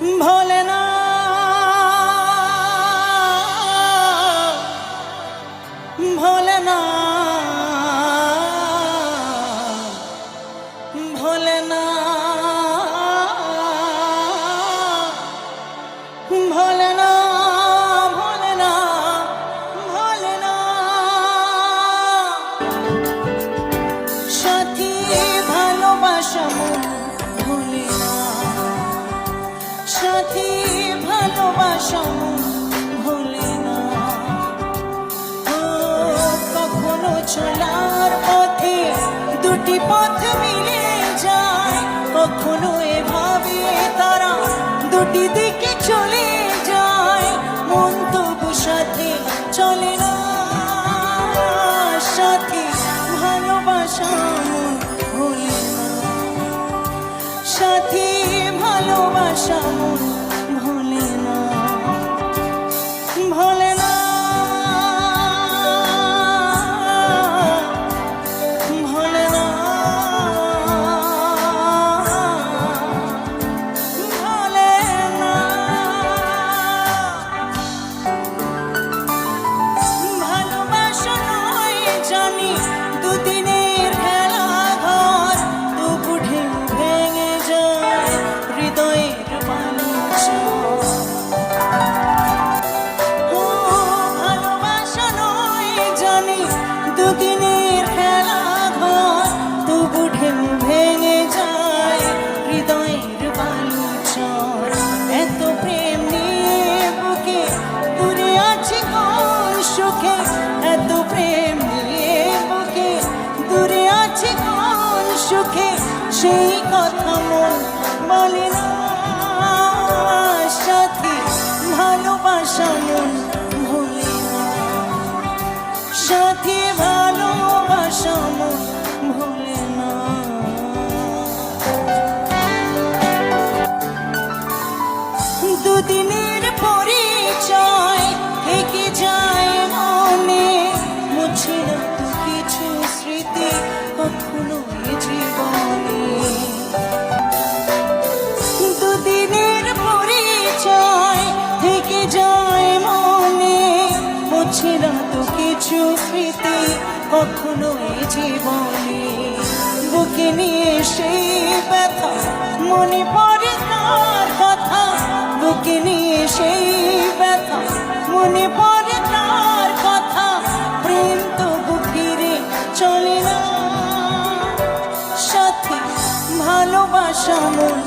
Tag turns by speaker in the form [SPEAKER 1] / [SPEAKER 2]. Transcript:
[SPEAKER 1] ভোলে না ভোলে না ভোলে না ভোলে না ভোলে না ভোলে না সাথী ভালোবাসা মন ভোলে না সাথী ভালোবাসা মন ভোলে না কখনো চলার পথে দুটি পথ মিলে যায় কখনো এভাবে তারা দুটি দিকে চলে যায় মন তবু সাথে চলে না সাথী ভালোবাসা মন ভোলে না সাথী ভালোবাসা মন ভোলে না ভোলে না ভোলে না ভোলে না ভালোবাসা নয় জানি দুদিনের খেলা ঘর তবু ঢেউ ভেঙে যায় হৃদয়ের বালুচর ভালোবাসা নয় জানি দুদিনের খেলা ঘর তবু ঢেউ ভেঙে যায় হৃদয়ের বালুচর এত প্রেম নিয়ে বুকে দূরে আছি কোন সুখে এত প্রেম নিয়ে বুকে দূরে আছি কোন সুখে সেই কথা মন বলে না সাথী ভালোবাসা মন ভোলে না সাথী ভালোবাসা মন ভোলে না দুদিনের পরিচয় থেকে যায় মনে মুছে না তো কিছু স্মৃতি কখনো জীবনে দুদিনের পরিচয় থেকে যায় মনে মুছে না তো কিছু স্মৃতি কখনো জীবনে বুকে নিয়ে সেই ব্যথা মনে পড়ে তার কথা বুকে নিয়ে সেই ব্যথা মনে পড়ে তার কথা প্রেম তবু ফিরে চলে না সাথী ভালোবাসা মন